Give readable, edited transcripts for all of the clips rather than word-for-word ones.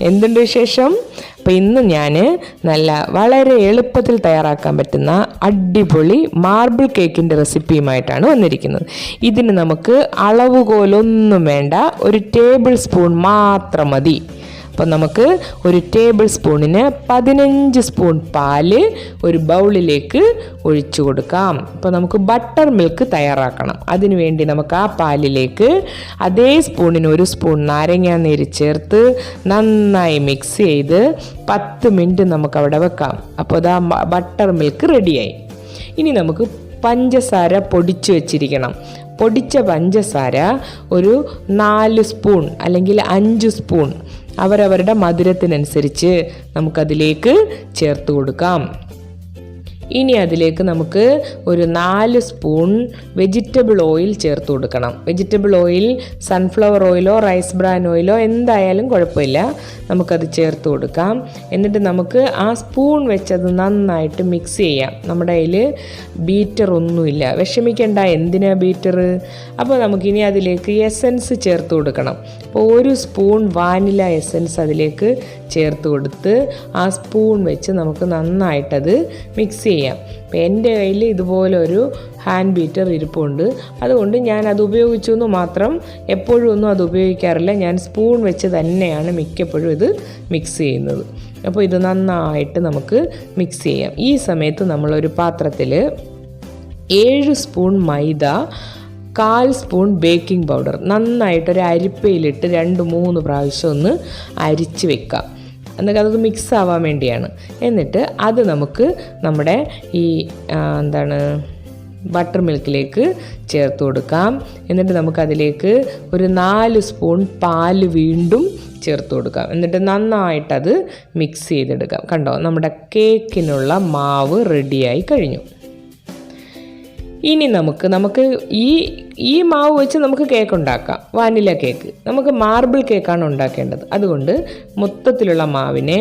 എന്തുണ്ട് വിശേഷം? അപ്പോൾ ഇന്ന് ഞാൻ വളരെ എളുപ്പത്തിൽ തയ്യാറാക്കാൻ പറ്റുന്ന അടിപൊളി മാർബിൾ കേക്കിൻ്റെ റെസിപ്പിയുമായിട്ടാണ് വന്നിരിക്കുന്നത്. ഇതിന് നമുക്ക് അളവുകോലൊന്നും വേണ്ട, ഒരു ടേബിൾ സ്പൂൺ മാത്രം മതി. അപ്പോൾ നമുക്ക് ഒരു ടേബിൾ സ്പൂണിന് 15 സ്പൂൺ പാല് ഒരു ബൗളിലേക്ക് ഒഴിച്ചു കൊടുക്കാം. അപ്പോൾ നമുക്ക് ബട്ടർ മിൽക്ക് തയ്യാറാക്കണം. അതിനുവേണ്ടി നമുക്ക് ആ പാലിലേക്ക് അതേ സ്പൂണിന് 1 സ്പൂൺ നാരങ്ങാനീര് ചേർത്ത് നന്നായി മിക്സ് ചെയ്ത് 10 മിനിറ്റ് നമുക്കവിടെ വെക്കാം. അപ്പോൾ അതാ ബട്ടർ മിൽക്ക് റെഡിയായി. ഇനി നമുക്ക് പഞ്ചസാര പൊടിച്ചു വെച്ചിരിക്കണം. പൊടിച്ച പഞ്ചസാര ഒരു 4 സ്പൂൺ അല്ലെങ്കിൽ 5 സ്പൂൺ അവരവരുടെ മധുരത്തിനനുസരിച്ച് നമുക്കതിലേക്ക് ചേർത്ത് കൊടുക്കാം. ഇനി അതിലേക്ക് നമുക്ക് ഒരു 4 സ്പൂൺ വെജിറ്റബിൾ ഓയിൽ ചേർത്ത് കൊടുക്കണം. വെജിറ്റബിൾ ഓയിൽ സൺഫ്ലവർ ഓയിലോ റൈസ് ബ്രാൻ ഓയിലോ എന്തായാലും കുഴപ്പമില്ല, നമുക്കത് ചേർത്ത് കൊടുക്കാം. എന്നിട്ട് നമുക്ക് ആ സ്പൂൺ വെച്ചത് നന്നായിട്ട് മിക്സ് ചെയ്യാം. നമ്മുടെ കയ്യിൽ ബീറ്റർ ഒന്നുമില്ല, വിഷമിക്കേണ്ട, എന്തിനാ ബീറ്റർ. അപ്പോൾ നമുക്കിനി അതിലേക്ക് എസൻസ് ചേർത്ത് കൊടുക്കണം. അപ്പോൾ 1 സ്പൂൺ വാനില എസൻസ് അതിലേക്ക് ചേർത്ത് കൊടുത്ത് ആ സ്പൂൺ വെച്ച് നമുക്ക് നന്നായിട്ടത് മിക്സ് ചെയ്യാം. അപ്പോൾ എൻ്റെ കയ്യിൽ ഇതുപോലെ ഒരു ഹാൻഡ് ബീറ്റർ ഇരിപ്പുണ്ട്, അതുകൊണ്ട് ഞാൻ അത് ഉപയോഗിച്ചു എന്ന് മാത്രം. എപ്പോഴും ഒന്നും അത് ഉപയോഗിക്കാറില്ല, ഞാൻ സ്പൂൺ വെച്ച് തന്നെയാണ് മിക്കപ്പോഴും ഇത് മിക്സ് ചെയ്യുന്നത്. അപ്പോൾ ഇത് നന്നായിട്ട് നമുക്ക് മിക്സ് ചെയ്യാം. ഈ സമയത്ത് നമ്മളൊരു പാത്രത്തിൽ 7 സ്പൂൺ മൈദ, 1/4 സ്പൂൺ ബേക്കിംഗ് പൗഡർ നന്നായിട്ടൊരു അരിപ്പയിലിട്ട് 2-3 പ്രാവശ്യം ഒന്ന് അരിച്ച് വെക്കാം. എന്നിട്ട് അത് മിക്സ് ആവാൻ വേണ്ടിയാണ്. എന്നിട്ട് അത് നമുക്ക് നമ്മുടെ ഈ ബട്ടർ മിൽക്കിലേക്ക് ചേർത്ത് കൊടുക്കാം. എന്നിട്ട് നമുക്കതിലേക്ക് ഒരു 4 സ്പൂൺ പാല് വീണ്ടും ചേർത്ത് കൊടുക്കാം. എന്നിട്ട് നന്നായിട്ടത് മിക്സ് ചെയ്തെടുക്കാം. കണ്ടോ, നമ്മുടെ കേക്കിനുള്ള മാവ് റെഡിയായി കഴിഞ്ഞു. ഇനി നമുക്ക് ഈ മാവ് വെച്ച് നമുക്ക് കേക്ക് ഉണ്ടാക്കാം. Vanilla cake. നമുക്ക് മാർബിൾ കേക്കാണ് ഉണ്ടാക്കേണ്ടത്. അതുകൊണ്ട് മൊത്തത്തിലുള്ള മാവിനെ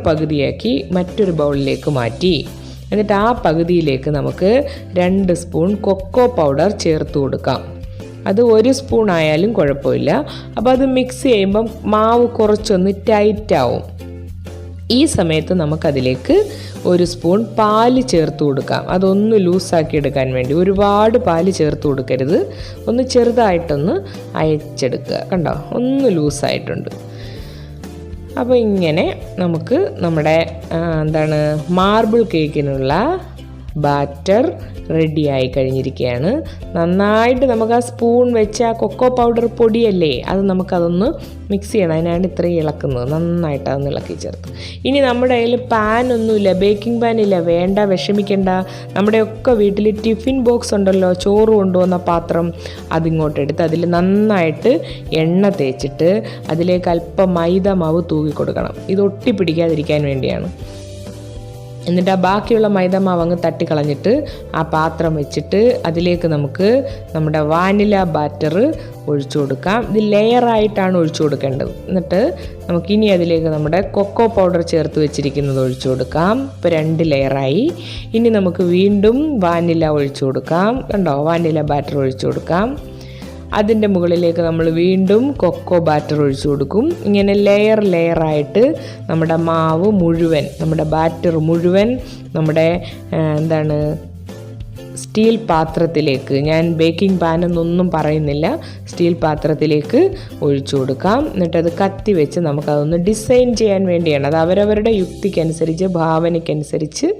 പകുതിയാക്കി മറ്റൊരു ബൗളിലേക്ക് മാറ്റി. എന്നിട്ട് ആ പകുതിയിലേക്ക് നമുക്ക് 2 സ്പൂൺ കൊക്കോ പൗഡർ ചേർത്ത് കൊടുക്കാം. അത് 1 സ്പൂൺ ആയാലും കുഴപ്പമില്ല. അപ്പോൾ അത് മിക്സ് ചെയ്യുമ്പം മാവ് കുറച്ചൊന്ന് ടൈറ്റ് ആവും. ഈ സമയത്ത് നമുക്കതിലേക്ക് 1 സ്പൂൺ പാല് ചേർത്ത് കൊടുക്കാം. അതൊന്ന് ലൂസാക്കി എടുക്കാൻ വേണ്ടി. ഒരുപാട് പാല് ചേർത്ത് കൊടുക്കരുത്, ഒന്ന് ചെറുതായിട്ടൊന്ന് അയച്ചെടുക്കുക. കണ്ടോ, ഒന്ന് ലൂസായിട്ടുണ്ട്. അപ്പോൾ ഇങ്ങനെ നമുക്ക് നമ്മുടെ മാർബിൾ കേക്കിനുള്ള ബാറ്റർ റെഡിയായി കഴിഞ്ഞിരിക്കുകയാണ്. നന്നായിട്ട് നമുക്ക് ആ സ്പൂൺ വെച്ച ആ കൊക്കോ പൗഡർ പൊടിയല്ലേ, അത് നമുക്കതൊന്ന് മിക്സ് ചെയ്യണം. അതിനാണ് ഇത്രയും ഇളക്കുന്നത്. നന്നായിട്ട് അതൊന്ന് ഇളക്കി ചേർത്ത്. ഇനി നമ്മുടെ കയ്യിൽ പാനൊന്നുമില്ല, ബേക്കിംഗ് പാനില്ല, വേണ്ട, വിഷമിക്കേണ്ട. നമ്മുടെയൊക്കെ വീട്ടിൽ ടിഫിൻ ബോക്സ് ഉണ്ടല്ലോ, ചോറ് കൊണ്ടുവന്ന പാത്രം, അതിങ്ങോട്ടെടുത്ത് അതിൽ നന്നായിട്ട് എണ്ണ തേച്ചിട്ട് അതിലേക്ക് അല്പം മൈദ മാവ് തൂക്കി കൊടുക്കണം. ഇത് ഒട്ടിപ്പിടിക്കാതിരിക്കാൻ വേണ്ടിയാണ്. എന്നിട്ട് ആ ബാക്കിയുള്ള മൈദമാവ് അങ്ങ് തട്ടിക്കളഞ്ഞിട്ട് ആ പാത്രം വെച്ചിട്ട് അതിലേക്ക് നമുക്ക് നമ്മുടെ വാനില ബാറ്റർ ഒഴിച്ചു കൊടുക്കാം. ഇത് ലെയറായിട്ടാണ് ഒഴിച്ചു കൊടുക്കേണ്ടത്. എന്നിട്ട് നമുക്കിനി അതിലേക്ക് നമ്മുടെ കൊക്കോ പൗഡർ ചേർത്ത് വെച്ചിരിക്കുന്നത് ഒഴിച്ചു കൊടുക്കാം. ഇപ്പോൾ 2 ലെയറായി. ഇനി നമുക്ക് വീണ്ടും വാനില ഒഴിച്ചു കൊടുക്കാം. കണ്ടോ, വാനില ബാറ്റർ ഒഴിച്ചു കൊടുക്കാം. അതിൻ്റെ മുകളിലേക്ക് നമ്മൾ വീണ്ടും കൊക്കോ ബാറ്റർ ഒഴിച്ചു കൊടുക്കും. ഇങ്ങനെ ലെയറായിട്ട് നമ്മുടെ മാവ് മുഴുവൻ, നമ്മുടെ ബാറ്റർ മുഴുവൻ നമ്മുടെ സ്റ്റീൽ പാത്രത്തിലേക്ക്, ഞാൻ ബേക്കിംഗ് പാൻ എന്നൊന്നും പറയുന്നില്ല, സ്റ്റീൽ പാത്രത്തിലേക്ക് ഒഴിച്ചു കൊടുക്കാം. എന്നിട്ടത് കത്തി വെച്ച് നമുക്കതൊന്ന് ഡിസൈൻ ചെയ്യാൻ വേണ്ടിയാണ്. അത് അവരവരുടെ യുക്തിക്കനുസരിച്ച്, ഭാവനയ്ക്കനുസരിച്ച്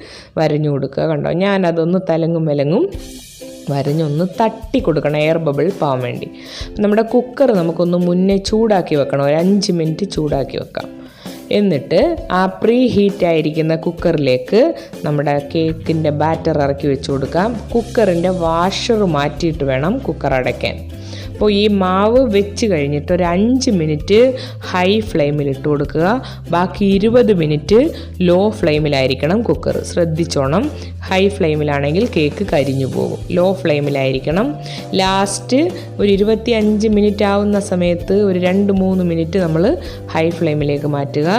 വരഞ്ഞു കൊടുക്കുക. കണ്ടോ, ഞാനതൊന്ന് തലങ്ങും വിലങ്ങും വരഞ്ഞൊന്ന് തട്ടി കൊടുക്കണം, എയർ ബബിൾ പോകാൻ വേണ്ടി. നമ്മുടെ കുക്കർ നമുക്കൊന്ന് മുന്നേ ചൂടാക്കി വെക്കണം, ഒരു 5 മിനിറ്റ് ചൂടാക്കി വെക്കാം. എന്നിട്ട് ആ പ്രീ ഹീറ്റായിരിക്കുന്ന കുക്കറിലേക്ക് നമ്മുടെ കേക്കിൻ്റെ ബാറ്റർ ഇറക്കി വെച്ച് കൊടുക്കാം. കുക്കറിൻ്റെ വാഷർ മാറ്റിയിട്ട് വേണം കുക്കർ അടയ്ക്കാൻ. അപ്പോൾ ഈ മാവ് വെച്ച് കഴിഞ്ഞിട്ട് ഒരു 5 മിനിറ്റ് ഹൈ ഫ്ലെയിമിൽ ഇട്ട് കൊടുക്കുക. ബാക്കി 20 മിനിറ്റ് ലോ ഫ്ലെയിമിലായിരിക്കണം കുക്കർ. ശ്രദ്ധിച്ചോണം, ഹൈ ഫ്ലെയിമിലാണെങ്കിൽ കേക്ക് കരിഞ്ഞു പോകും. ലോ ഫ്ലെയിമിലായിരിക്കണം. ലാസ്റ്റ് ഒരു 25 മിനിറ്റ് ആവുന്ന സമയത്ത് ഒരു 2-3 മിനിറ്റ് നമ്മൾ ഹൈ ഫ്ലെയിമിലേക്ക് മാറ്റുക.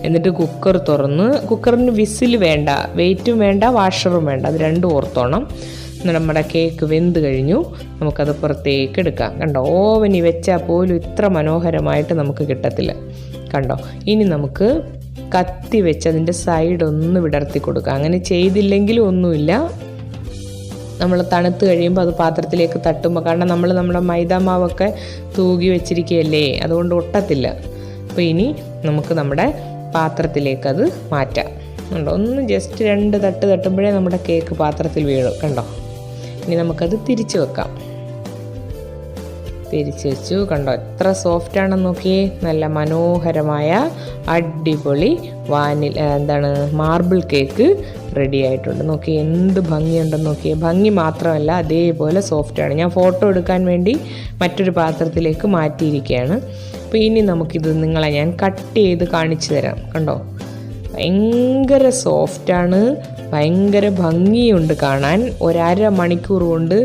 എന്നിട്ട് കുക്കർ തുറന്ന്, കുക്കറിന് വിസിൽ വേണ്ട, വെയിറ്റും വേണ്ട, വാഷറും വേണ്ട, അത് രണ്ടും ഓർത്തോണം. നമ്മുടെ കേക്ക് വെന്ത് കഴിഞ്ഞു. നമുക്കത് പുറത്തേക്ക് എടുക്കാം. കണ്ടോ, ഓവനിൽ വെച്ചാൽ പോലും ഇത്ര മനോഹരമായിട്ട് നമുക്ക് കിട്ടത്തില്ല. കണ്ടോ, ഇനി നമുക്ക് കത്തി വെച്ച് അതിൻ്റെ സൈഡൊന്ന് വിടർത്തി കൊടുക്കാം. അങ്ങനെ ചെയ്തില്ലെങ്കിലും ഒന്നുമില്ല, നമ്മൾ തണുത്ത് കഴിയുമ്പോൾ അത് പാത്രത്തിലേക്ക് തട്ടുമ്പോൾ, കാരണം നമ്മൾ നമ്മുടെ മൈദാമാവൊക്കെ തൂകി വെച്ചിരിക്കുകയല്ലേ, അതുകൊണ്ട് ഒട്ടത്തില്ല. അപ്പോൾ ഇനി നമുക്ക് നമ്മുടെ പാത്രത്തിലേക്ക് അത് മാറ്റാം. കണ്ടോ, ഒന്ന് ജസ്റ്റ് 2 തട്ട് തട്ടുമ്പോഴേ നമ്മുടെ കേക്ക് പാത്രത്തിൽ വീഴും. കണ്ടോ, ഇനി നമുക്കത് തിരിച്ച് വെക്കാം. തിരിച്ച് വെച്ചു. കണ്ടോ, എത്ര സോഫ്റ്റാണെന്ന് നോക്കിയേ. നല്ല മനോഹരമായ അടിപൊളി മാർബിൾ കേക്ക് റെഡി ആയിട്ടുണ്ട്. നോക്കി എന്ത് ഭംഗിയുണ്ടെന്ന് നോക്കിയേ. ഭംഗി മാത്രമല്ല, അതേപോലെ സോഫ്റ്റാണ്. ഞാൻ ഫോട്ടോ എടുക്കാൻ വേണ്ടി മറ്റൊരു പാത്രത്തിലേക്ക് മാറ്റിയിരിക്കുകയാണ്. അപ്പോൾ ഇനി നമുക്കിത് നിങ്ങളെ ഞാൻ കട്ട് ചെയ്ത് കാണിച്ചു തരാം. കണ്ടോ, ഭയങ്കര സോഫ്റ്റാണ്, ഭയങ്കര ഭംഗിയുണ്ട് കാണാൻ. 1.5 മണിക്കൂർ കൊണ്ട്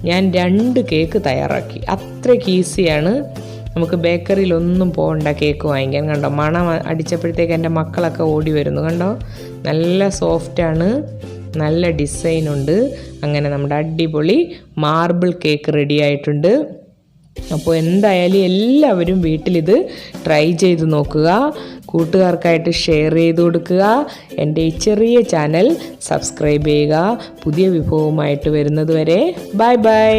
ഞാൻ 2 കേക്ക് തയ്യാറാക്കി. അത്രയ്ക്ക് ഈസിയാണ്. നമുക്ക് ബേക്കറിയിലൊന്നും പോകണ്ട കേക്ക് വാങ്ങിക്കാൻ. കണ്ടോ, മണം അടിച്ചപ്പോഴത്തേക്ക് എൻ്റെ മക്കളൊക്കെ ഓടി വരുന്നു. കണ്ടോ, നല്ല സോഫ്റ്റാണ്, നല്ല ഡിസൈനുണ്ട്. അങ്ങനെ നമ്മുടെ അടിപൊളി മാർബിൾ കേക്ക് റെഡി ആയിട്ടുണ്ട്. അപ്പോൾ എന്തായാലും എല്ലാവരും വീട്ടിലിത് ട്രൈ ചെയ്ത് നോക്കുക, കൂട്ടുകാർക്കായിട്ട് ഷെയർ ചെയ്ത് കൊടുക്കുക. എൻ്റെ ഈ ചെറിയ ചാനൽ സബ്സ്ക്രൈബ് ചെയ്യുക. പുതിയ വിഭവമായിട്ട് വരുന്നത് വരെ ബൈ ബൈ.